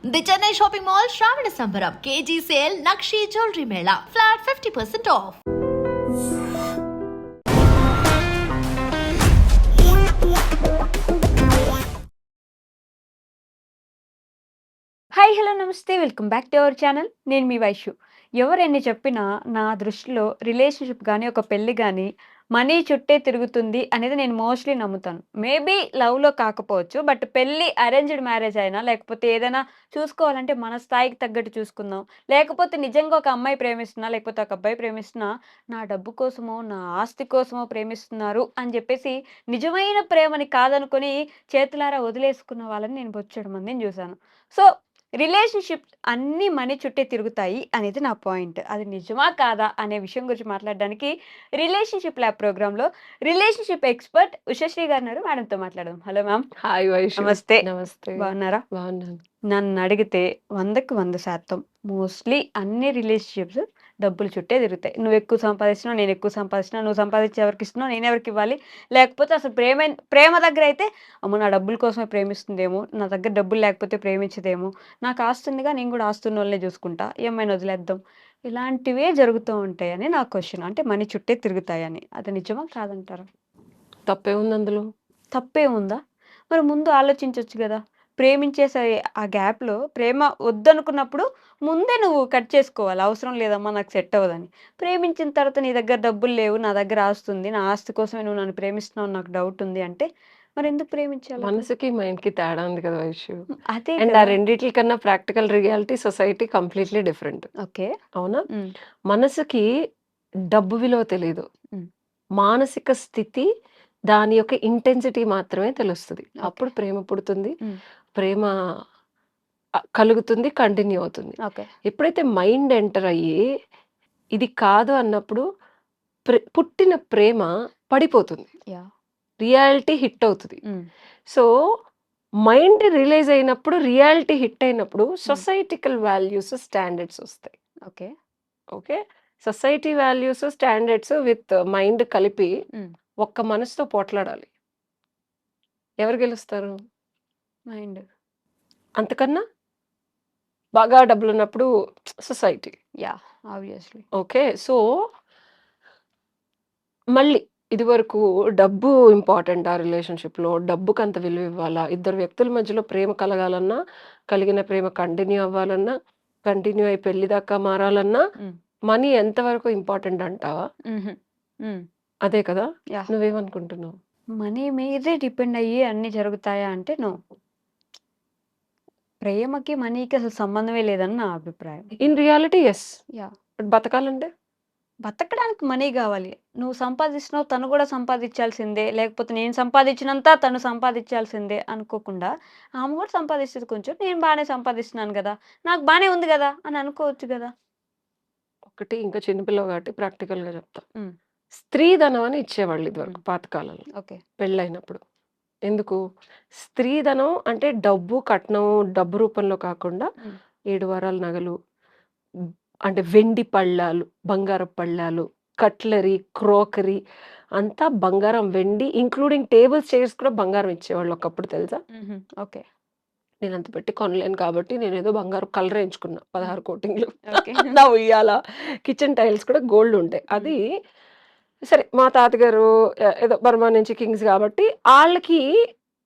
The Chennai shopping mall శ్రావణ సంబరం KG sale నక్షి జ్యువెలరీ మేళా ఫ్లాట్ 50% ఆఫ్. హాయ్ హలో నమస్తే welcome back to our channel. నేను మీ వైషు. ఎవరెన్ని చెప్పినా నా దృష్టిలో రిలేషన్షిప్ కానీ ఒక పెళ్ళి కానీ మనీ చుట్టే తిరుగుతుంది అనేది నేను మోస్ట్లీ నమ్ముతాను. మేబీ లవ్లో కాకపోవచ్చు, బట్ పెళ్ళి అరేంజ్డ్ మ్యారేజ్ అయినా లేకపోతే ఏదైనా చూసుకోవాలంటే మన స్థాయికి తగ్గట్టు చూసుకుందాం. లేకపోతే నిజంగా ఒక అమ్మాయి ప్రేమిస్తున్నా లేకపోతే ఒక అబ్బాయి ప్రేమిస్తున్నా నా డబ్బు కోసమో నా ఆస్తి కోసమో ప్రేమిస్తున్నారు అని చెప్పేసి నిజమైన ప్రేమని కాదనుకొని చేతులారా వదిలేసుకున్న వాళ్ళని నేను బొచ్చెడు మందిని చూశాను. సో రిలేషన్‌షిప్స్ అన్నీ మనీ చుట్టే తిరుగుతాయి అనేది నా పాయింట్. అది నిజమా? కాదా? అనే విషయం గురించి మాట్లాడడానికి రిలేషన్‌షిప్ ల్యాబ్ ప్రోగ్రామ్‌లో రిలేషన్‌షిప్ ఎక్స్‌పర్ట్ ఉషశ్రీ గారున్నారు. మేడంతో మాట్లాడదాం. Hello ma'am. హాయ్ వైషు. నమస్తే. నమస్తే. బాగున్నారా? బాగున్నాను. నన్నడిగితే 100కి 100% మోస్ట్‌లీ అన్ని రిలేషన్‌షిప్స్ డబ్బులు చుట్టే తిరుగుతాయి. నువ్వెక్కువ సంపాదిస్తున్నావు, నేనెక్కువ సంపాదిస్తున్నా, నువ్వు సంపాదించి ఎవరికిస్తున్నావు, నేనెవరికివ్వాలి? లేకపోతే అసలు ప్రేమ దగ్గరైతే అమ్మో! నా డబ్బుల కోసమే ప్రేమిస్తుందేమో, నా దగ్గర డబ్బులు లేకపోతే ప్రేమించదేమో, నాకు ఆస్తుందిగా నేను కూడా ఆస్తున్నోళ్ళనే చూసుకుంటా, ఈ అమ్మాయిని వదిలేద్దాం. ఇలాంటివే జరుగుతూ ఉంటాయని నా క్వెషన్. అంటే మనీ చుట్టే తిరుగుతాయని. అది నిజమా? కాదంటారా? తప్పేముంది అందులో? తప్పేముందా? మరి ముందు ఆలోచించొచ్చు గదా! ప్రేమించేసే ఆ గ్యాప్‌లో ప్రేమ వద్దనుకున్నప్పుడు ముందే నువ్వు కట్ చేసుకోవాలి. అవసరం లేదమ్మా నాకు సెట్ అవ్వదని. ప్రేమించిన తర్వాత నీ దగ్గర డబ్బులు లేవు, నా దగ్గర ఆస్తుంది. నా ఆస్తి కోసమే నువ్వు నన్ను ప్రేమిస్తున్నావు నాకు డౌట్ ఉంది అంటే మరెందుకు ప్రేమించాలప్పుడు? మనసుకి, మైండ్‌కి తేడా ఉంది కదా వైషు. అదే అండ్ ఆ కదా! రెండిట్ల కన్నా practical reality society completely different. Okay. అవునా? హ్మ్. మనసుకి డబ్బు విలువ తెలీదు. హ్మ్. మానసిక స్థితి, దాని యొక్క ఇంటెన్సిటీ మాత్రమే తెలుస్తది. ఓకే. అప్పుడు ప్రేమ పుడుతుంది. హ్మ్. ప్రేమ కలుగుతుంది, కంటిన్యూ అవుతుంది. ఓకే. ఎప్పుడైతే మైండ్ ఎంటర్ అయ్యి, ఇది కాదు అన్నప్పుడు పుట్టిన ప్రేమ పడిపోతుంది. యాహ్! రియాలిటీ హిట్ అవుతది. హ్మ్. సో, మైండ్ రిలైజ్ అయినప్పుడు, రియాలిటీ హిట్ అయినప్పుడు హ్మ్. సొసైటికల్ వాల్యూస్, స్టాండర్డ్స్ ఒస్తాయి. Okay. Okay. Society values, standards with mind కలిపి హ్మ్. ఒక్క మనసుతో పోట్లాడాలి. ఎవరు గెలుస్తారు? మైండ్. అంతకన్నా బాగా డబ్బులున్నప్పుడు society. Yeah! Obviously. Okay. So, మళ్ళీ ఇదివరకు డబ్బు ఇంపార్టెంట్ ఆ రిలేషన్‌షిప్‌లో. డబ్బుకంత విలువ ఇవ్వాలా? ఇద్దరు వ్యక్తుల మధ్యలో ప్రేమ కలగాలన్నా, కలిగిన ప్రేమ కంటిన్యూ అవ్వాలన్నా, కంటిన్యూ అయ్యి పెళ్లి దాకా మారాలన్నా, హ్మ్. మనీ ఎంతవరకు ఇంపార్టెంట్ అంటావా? హుహు. హ్మ్. అదే కదా! యాహ్! నువ్వేమనుకుంటున్నావు? మనీ మీదే డిపెండ్ అయ్యి అన్నీ జరుగుతాయా అంటే నో. ప్రేమకి, మనీకి అసలు సంబంధమే లేదని నా అభిప్రాయం. In reality yes. Yeah! But బతకాలంటే? బతకడానికి మనీ గావాలి. నువ్వు సంపాదిస్తున్నావు, తను గూడా సంపాదించాల్సిందే. లేకపోతే నేను సంపాదించినంత తను సంపాదించాల్సిందే అనుకోకుండా, ఆమె గూడా సంపాదిస్తది కొంచెం. నేను బానే సంపాదిస్తున్నాను గదా! నాకు బానే ఉంది గదా! అని అనుకోవచ్చు గదా! ఒకటి ఇంకా చిన్న పిల్లవు కాబట్టి ప్రాక్టికల్‌గా చెప్తా. హ్మ్. స్త్రీధనం అని ఇచ్చేవాళ్ళు హ్మ్. ఇదివరకు పాతకాలంలో. ఓకే. పెళ్ళైనప్పుడు. ఎందుకు? స్త్రీధనం అంటే డబ్బు, కట్నం, డబ్బు రూపంలో కాకుండా హ్మ్. 7 వారాల నగలు, హ్మ్, అంటే వెండి పళ్ళాలు, బంగారపు పళ్ళాలు, కట్లరీ, క్రోకరీ అంతా బంగారం, వెండి ఇంక్లూడింగ్ టేబుల్స్, చైర్స్ కూడా బంగారం ఇచ్చేవాళ్ళు ఒకప్పుడు తెలుసా? హుహు. ఓకే. నేనంత పెట్టి కొనలేను కాబట్టి నేనేదో బంగారపు కలర్ ఎంచుకున్నా. హ్మ్. 16 కోటింగ్‌లు. ఓకే. నా ఉయ్యాల, కిచెన్ టైల్స్ కూడా గోల్డ్ ఉంటాయి. హ్మ్. అది సరే మా తాతగారు ఏదో బర్మా నుంచి కింగ్స్ కాబట్టి ఆళ్ళకి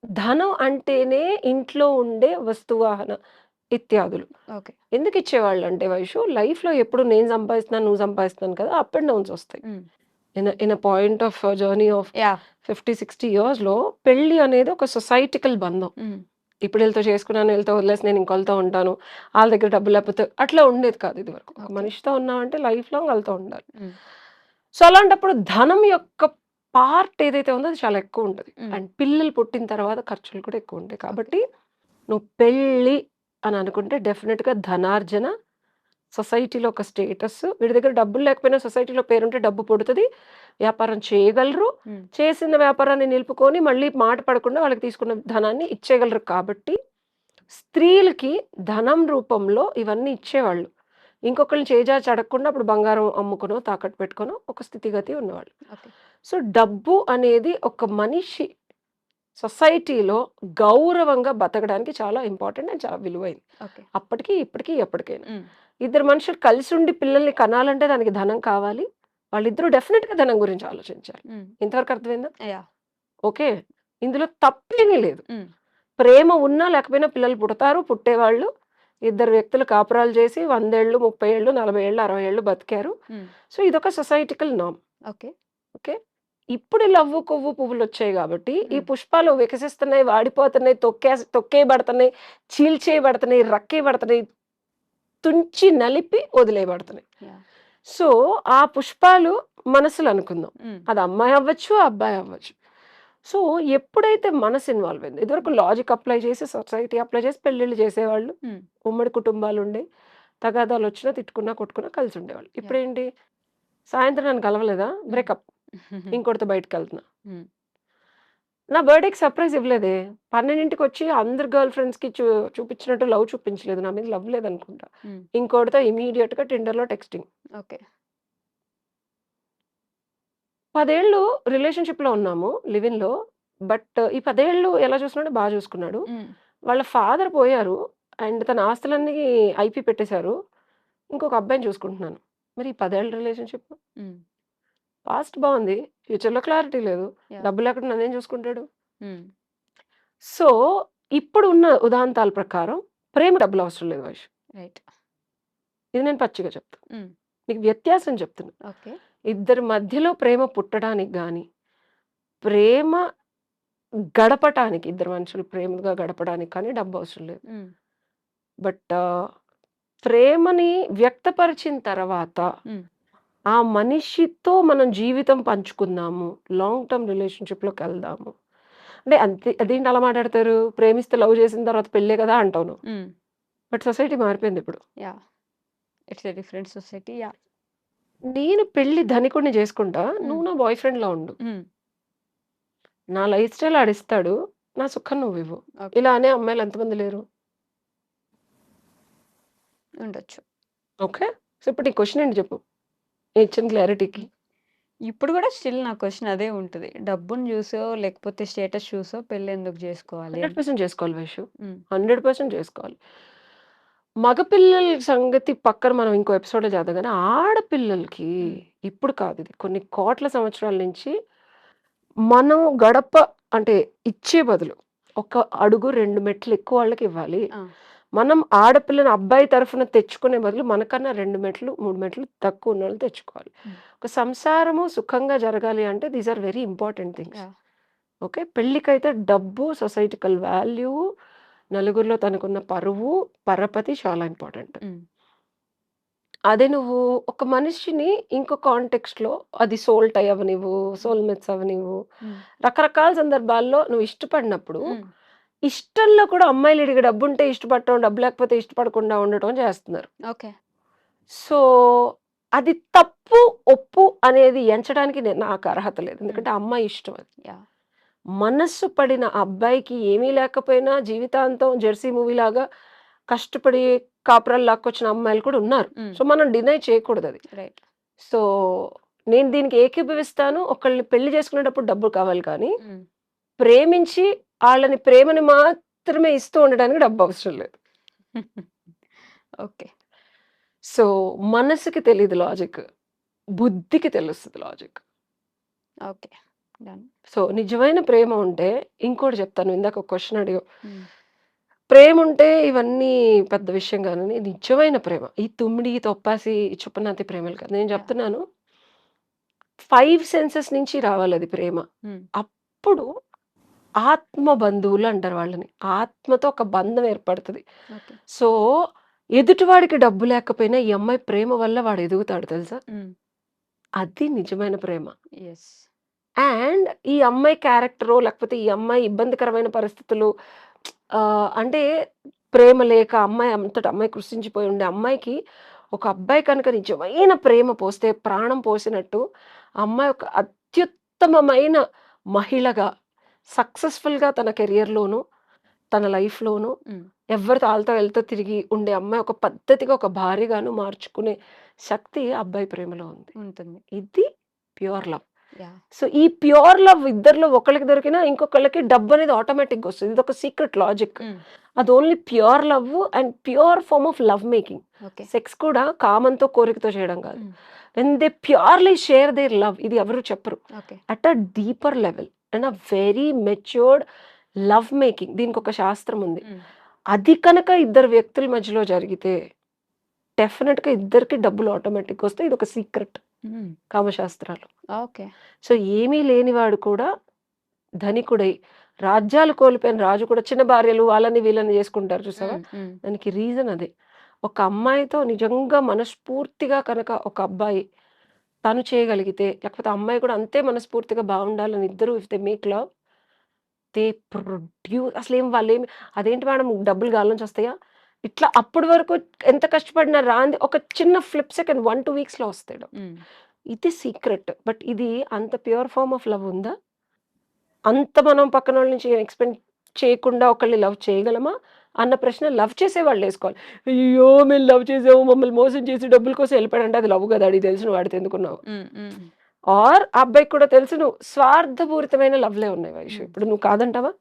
ధనం అంటేనే ఇంట్లో ఉండే వస్తువాహన ఇత్యాదులు. ఓకే. ఎందుకిచ్చేవాళ్ళంటే వైషు లైఫ్‌లో ఎప్పుడు నేను సంపాదిస్తున్నాను, నువ్వు సంపాదిస్తున్నాను కదా! అప్ అండ్ డౌన్స్ ఒస్తాయి. హ్మ్. In a point of journey of yeah! 50, 60 ఇయర్స్‌లో పెళ్లి అనేది ఒక సొసైటికల్ బంధం. హ్మ్. ఇప్పుడు ఈళ్ళతో చేసుకున్నాను, ఈళ్ళతో వదిలేసి నేను ఇంకోళ్ళతో ఉంటాను. ఆళ్ళ దగ్గర డబ్బులు లేకపోతే అట్లా ఉండేది కాదు ఇదివరకు. ఒక ఓకే. మనిషితో ఉన్నామంటే లైఫ్ లాంగ్ ఆళ్ళతో ఉండాలి. హ్మ్. సో, అలాంటప్పుడు ధనం యొక్క పార్ట్ ఏదైతే ఉందో అది చాలా ఎక్కువుంటది. హ్మ్. అండ్ పిల్లలు పుట్టిన తర్వాత ఖర్చులు కూడా ఎక్కువుంటాయి. ఓకే. కాబట్టి నువ్వు పెళ్లి అని అనుకుంటే డెఫినిట్‌గా ధనార్జన, సొసైటీలో ఒక స్టేటస్, వీడి దగ్గర డబ్బులు లేకపోయినా సొసైటీలో పేరుంటే డబ్బు పుడతది. వ్యాపారం చేయగలరు. హ్మ్. చేసిన వ్యాపారాన్ని నిలుపుకొని మళ్ళీ మాట పడకుండా వాళ్ళకి తీసుకున్న ధనాన్ని ఇచ్చేయగలరు కాబట్టి, స్త్రీలకి ధనం రూపంలో ఇవన్నీ ఇచ్చేవాళ్ళు. ఇంకొకళ్ళని చేజార్చి అడగకుండా అప్పుడు బంగారం అమ్ముకునో, తాకట్టు పెట్టుకొనో ఒక స్థితిగతి ఉన్నవాళ్ళు. ఓకే. సో, డబ్బు అనేది ఒక మనిషి సొసైటీలో గౌరవంగా బతకడానికి చాలా ఇంపార్టెంట్ అండ్ చాలా విలువైంది. ఓకే. అప్పటికి, ఇప్పటికి, ఎప్పటికైనా. హ్మ్. ఇద్దరు మనుషులు కలిసి ఉండి పిల్లల్ని కనాలంటే దానికి ధనం కావాలి. వాళ్ళిద్దరూ డెఫినెట్‌గా ధనం గురించి ఆలోచించాలి. హ్మ్. ఇంతవరకు అర్థమైందా? యాహ్! ఓకే. ఇందులో తప్పేమీ లేదు. హ్మ్. ప్రేమ ఉన్నా లేకపోయినా పిల్లలు పుడతారు, పుట్టేవాళ్ళు. ఇద్దరు వ్యక్తులు కాపురాలు చేసి 100 ఏళ్ళు, 30 ఏళ్ళు, 40 ఏళ్ళు, 60 ఏళ్ళు బతికారు. హ్మ్. సో, ఇదొక సొసైటికల్ నార్మ్. ఓకే. ఓకే. ఇప్పుడు ఈ లవ్వు, కొవ్వు, పువ్వులొచ్చాయి గాబట్టి, ఈ హ్మ్. పుష్పాలు వికసిస్తున్నాయి, వాడిపోతున్నాయి, తొక్కేయబడుతున్నాయి, చీల్చేయబడుతున్నాయి, రక్కేయబడుతున్నాయి, తుంచి నలిపి వదిలేయబడుతున్నాయి. యాహ్! సో, ఆ పుష్పాలు మనసులు అనుకుందాం. హ్మ్. అది అమ్మాయి అవ్వచ్చు, అబ్బాయి అవ్వచ్చు. సో, ఎప్పుడైతే మనసు ఇన్వాల్వ్ అయిందో, ఇదివరకు లాజిక్ అప్లై చేసి, సొసైటీ అప్లై చేసి పెళ్ళిళ్ళు చేసేవాళ్ళు. హ్మ్. ఉమ్మడి కుటుంబాలుండేయి. తగాదాలొచ్చినా, తిట్టుకున్నా, కొట్టుకున్నా కలిసుండేవాళ్ళు. యాహ్! ఇప్పుడేంటి? సాయంత్రం నన్ను కలవలేదా? హ్మ్. బ్రేకప్. ఇంకోడితో బయటికెళ్తున్నా. హ్మ్. నా బర్త్‌డేకి సర్ప్రైజ్ ఇవ్వలేదే. 12కి అందరు గర్ల్ ఫ్రెండ్స్‌కి చూపించినట్టు లవ్ చూపించలేదు. నా మీద లవ్ లేదనుకుంటా. హ్మ్. ఇంకోడితో ఇమ్మీడియేట్‌గా టిండర్‌లో టెక్స్టింగ్. ఓకే. 10 ఏళ్ళు రిలేషన్‌షిప్‌లో ఉన్నాము. లివ్ ఇన్‌లో. బట్ ఈ 10 ఏళ్ళు ఎలా చూసుకున్నాడో చూసుకున్నాడు. హ్మ్. వాళ్ళ ఫాదర్ పోయారు. అండ్ తన ఆస్తులన్నీ ఐపీ పెట్టేశారు. ఇంకొక అబ్బాయిని చూసుకుంటున్నాను. మరి ఈ 10 ఏళ్ల రిలేషన్‌షిప్ హ్మ్. పాస్ట్ బావుంది. ఫ్యూచర్‌లో క్లారిటీ లేదు. యాహ్! డబ్బు లేకుండా నన్నేం చూసుకుంటాడు? హ్మ్. సో, ఇప్పుడున్న ఉదాంతాల ప్రకారం ప్రేమ డబ్బులు అవసరం లేదు వైష్. రైట్. ఇది నేను పచ్చిగా చెప్తున్నా. హ్మ్. నీకు వ్యత్యాసం చెప్తున్నా. ఓకే. ఇద్దరి మధ్యలో ప్రేమ పుట్టడానికి గాని, ప్రేమ గడపటానికి ఇద్దరు మనుషులు ప్రేమగా గడపడానికి కానీ డబ్బు అవసరం లేదు. హ్మ్. బట్ ప్రేమని వ్యక్తపరిచిన తర్వాత హ్మ్. ఆ మనిషితో మనం జీవితం పంచుకుందాము. Long term రిలేషన్‌షిప్‌లోకెళ్దాము. అంటే అంతే అదేంటి అలా మాట్లాడతారు? ప్రేమిస్తే లవ్ చేసిన తర్వాత పెళ్ళే కదా అంటావు నువ్వు. హ్మ్. బట్ సొసైటీ మారిపోయిందిప్పుడు. Yeah! It's a different society. Yeah! నేను పెళ్లి ధనికుడిని చేసుకుంటా. హ్మ్. నువ్వు నా బాయ్ ఫ్రెండ్‌లా ఉండు. హ్మ్. నా లైఫ్ స్టైల్ ఆడిస్తాడు. నా సుఖం నువ్వివ్వు. ఓకే. ఇలా అనే అమ్మాయిలు ఎంతమంది లేరు? ఉండొచ్చు. ఓకే. సో, ఇప్పుడు నీ క్వెషన్ ఏంటి చెప్పు? నేను ఇచ్చిన క్లారిటీకి. ఇప్పుడు గూడా స్టిల్ నా క్వెషన్ అదే ఉంటది. డబ్బుని జూసో, లేకపోతే స్టేటస్ చూసో పెళ్లెందుకు జేసుకోవాలి అని. 100% చేసుకోవాలి వైషు. హ్మ్. 100% చేసుకోవాలి. మగపిల్లల సంగతి పక్కన మనం ఇంకో ఎపిసోడ్‌లో చేద్దాం గానీ, ఆడపిల్లలకి హ్మ్. ఇప్పుడు కాదు ఇది. కొన్ని కోట్ల సంవత్సరాల నుంచి మనం గడప అంటే ఇచ్చే బదులు ఒక అడుగు 2 మెట్లు ఎక్కువ వాళ్ళకివ్వాలి. ఆ! మనం ఆడపిల్లని అబ్బాయి తరఫున తెచ్చుకునే బదులు మనకన్నా 2 మెట్లు, 3 మెట్లు తక్కువ ఉన్నోళ్ళని తెచ్చుకోవాలి. హ్మ్. ఒక సంసారము సుఖంగా జరగాలి అంటే these are very important things. Yeah! Okay. పెళ్ళికైతే డబ్బు, సొసైటికల్ వాల్యూ, నలుగురిలో తనకున్న పరువు, పరపతి చాలా ఇంపార్టెంట్. హ్మ్. అదే నువ్వు ఒక మనిషిని ఇంకో కాంటెక్స్ట్‌లో అది సోల్ టై అవ్వనివ్వు, హ్మ్. సోల్‌మేట్స్ అవ్వనివ్వు, హ్మ్. రకరకాల సందర్భాల్లో నువ్వు ఇష్టపడినప్పుడు, హ్మ్. ఇష్టంలో కూడా అమ్మాయిలు ఈడికి డబ్బుంటే ఇష్టపడటం, డబ్బు లేకపోతే ఇష్టపడకుండా ఉండటం చేస్తున్నారు. ఓకే. సో, అది తప్పు, ఒప్పు అనేది ఎంచడానికి నాకు అర్హత లేదు. హ్మ్. ఎందుకంటే ఆ అమ్మాయి ఇష్టం అది. యాహ్! మనస్సు పడిన అబ్బాయికి ఏమీ లేకపోయినా జీవితాంతం 'జెర్సీ' మూవీలాగా కష్టపడి కాపురాలు లాక్కొచ్చిన అమ్మాయిలు కూడా ఉన్నారు. హ్మ్. సో, మనం డినై చేయకూడదది. రైట్. సో, నేను దీనికి ఏకీభవిస్తాను. ఒకళ్ళని పెళ్లి చేసుకునేటప్పుడు డబ్బులు కావాలి కానీ, హ్మ్. ప్రేమించి ఆళ్ళని ప్రేమని మాత్రమే ఇస్తూ ఉండడానికి డబ్బవసరం లేదు. ఓకే. సో, మనసుకి తెలీదు లాజిక్. బుద్ధికి తెలుస్తది లాజిక్. ఓకే. డన్. సో, నిజమైన ప్రేమ ఉంటే ఇంకోటి చెప్తాను. ఇందాక ఒక క్వెషన్ అడిగావు. హ్మ్. ప్రేముంటే ఇవన్నీ పెద్ద విషయం కాదని నిజమైన ప్రేమ. ఈ తుమ్మిడి, తొప్పాసి, చుప్పనాతి ప్రేమలు కాదు. నేను యాహ్! చెప్తున్నాను 5 సెన్సెస్ నుంచి రావాలది ప్రేమ. హ్మ్. అప్పుడు ఆత్మ బంధువులు అంటారు వాళ్ళని. ఆత్మతో ఒక బంధం ఏర్పడతది. ఓకే. సో, ఎదుటివాడికి డబ్బు లేకపోయినా ఈ అమ్మాయి ప్రేమ వల్ల వాడు ఎదుగుతాడు తెలుసా? హ్మ్. అది నిజమైన ప్రేమ. యెస్. అండ్ ఈ అమ్మాయి క్యారెక్టరో లేకపోతే ఈ అమ్మాయి ఇబ్బందికరమైన పరిస్థితులు అంటే ప్రేమ లేక అమ్మాయి అంతట అమ్మాయి కృషించిపోయి ఉండే అమ్మాయికి ఒక అబ్బాయి కనుక నిజమైన ప్రేమ పోస్తే ప్రాణం పోసినట్టు ఆ అమ్మాయి ఒక అత్యుత్తమమైన మహిళగా సక్సెస్‌ఫుల్‌గా తన కెరియర్‌లోను, తన లైఫ్‌లోను హ్మ్. ఎవరితో ఎవరితో ఆళ్ళతో ఈళ్ళతో తిరిగి ఉండే అమ్మాయి ఒక పద్ధతిగా ఒక భార్యగాను మార్చుకునే శక్తి ఆ అబ్బాయి ప్రేమలో ఉంది. ఉంటుంది. ఇది ప్యూర్ లవ్. యాహ్! సో ఈ ప్యూర్ లవ్ ఇద్దరిలో ఒకళ్ళకి దొరికినా ఇంకొకళ్ళకి డబ్బు అనేది ఆటోమేటిక్గా వస్తుంది. ఇది ఒక సీక్రెట్ లాజిక్. అది only pure love and pure form of love making. Okay. Sex కూడా కామంతో కోరికతో చేయడం కాదు. Hmm. When they purely share their love, ఇది ఎవరు చెప్పరు. Okay. At a deeper level and a very matured love making, దీనికి ఒక శాస్త్రం ఉంది. హ్మ్. అది కనుక ఇద్దరు వ్యక్తుల మధ్యలో జరిగితే డెఫినెట్గా ఇద్దరికి డబ్బులు ఆటోమేటిక్గా వస్తాయి. ఇది ఒక సీక్రెట్ హ్మ్. కామశాస్త్రాలు. ఓకే. సో ఏమీ లేనివాడు కూడా ధనికుడై రాజ్యాలు కోల్పోయిన రాజు కూడా చిన్న భార్యలు వాళ్ళని వీళ్ళని చేసుకుంటారు చూసావా, హ్మ్. హ్మ్. దానికి రీజన్ అదే. ఒక అమ్మాయితో నిజంగా మనస్ఫూర్తిగా కనుక ఒక అబ్బాయి తను చేయగలిగితే, లేకపోతే అమ్మాయి కూడా అంతే మనస్ఫూర్తిగా బాగుండాలని ఇద్దరు if they make love, they produce అసలేం వాళ్ళేమి అదేంటి మేడం డబ్బులు గాలి నుంచి వస్తాయా? ఇట్లా అప్పటి వరకు ఎంత కష్టపడినా రాంది ఒక చిన్న ఫ్లిప్ సెకండ్ 1-2 వీక్స్‌లో వస్తాయి డబ్బులు. హ్మ్. ఇది సీక్రెట్. బట్ ఇది అంత ప్యూర్ ఫార్మ్ ఆఫ్ లవ్ ఉందా? అంత మనం పక్కనోళ్ళ నుంచి ఎక్స్‌పెక్ట్ చేయకుండా ఒకళ్ళని లవ్ చేయగలమా? అన్న ప్రశ్న లవ్ చేసేవాళ్ళేసుకోవాలి. అయ్యయ్యో! మేము లవ్ చేసాము, మమ్మల్ని మోసం చేసి డబ్బుల కోసం ఎళ్ళిపోయాడంటే అది లవ్ కాదు. ఆడికి తెలుసు నువ్వు వాడితో ఎందుకున్నావో. హ్మ్. హ్మ్. ఆర్ ఆ అబ్బాయికి కూడా తెలుసు నువ్వు స్వార్థపూరితమైన లవ్‌లే ఉన్నాయి వైషు. హ్మ్. ఇప్పుడు నువ్వు కాదంటావా?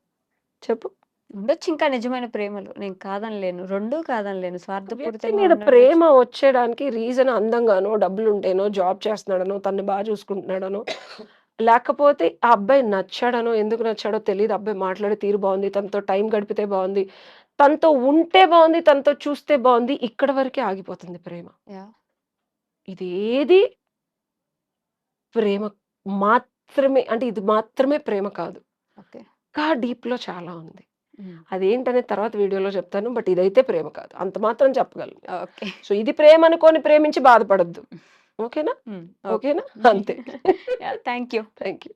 చెప్పు. ఉండొచ్చు ఇంకా నిజమైన ప్రేమలు. నేను కాదనలేను. 2 కాదనలేను. వ్యక్తి స్వార్థపూరితంగా మీద ఉండొచ్చు. ప్రేమ వచ్చేయడానికి రీజన్ అందంగానో, డబ్బులుంటేనో, జాబ్ చేస్తున్నాడనో, తనని చూసుకుంటున్నాడనో, లేకపోతే ఆ అబ్బాయి నచ్చాడనో, ఎందుకు నచ్చాడో తెలీదు. అబ్బాయి మాట్లాడే తీరు బావుంది, తనతో టైం గడిపితే బావుంది, తనతో ఉంటే బావుంది, తనతో చూస్తే బావుంది. ఇక్కడి వరకే ఆగిపోతుంది ప్రేమ. యాహ్! ఇదేది ప్రేమ మాత్రమే అంటే ఇది మాత్రమే ప్రేమ కాదు. ఓకే. ఇంకా డీప్‌లో చాలా ఉంది. హ్మ్. అదేంటనేది తర్వాత వీడియోలో చెప్తాను. బట్ ఇదైతే ప్రేమ కాదు. అంత మాత్రం చెప్పగలను. ఓకే. సో ఇది ప్రేమ అనుకోని ప్రేమించి బాధపడొద్దు. ఓకేనా? హ్మ్. ఓకే. ఓకేనా? అంతే. Yeah! Thank you. Thank you.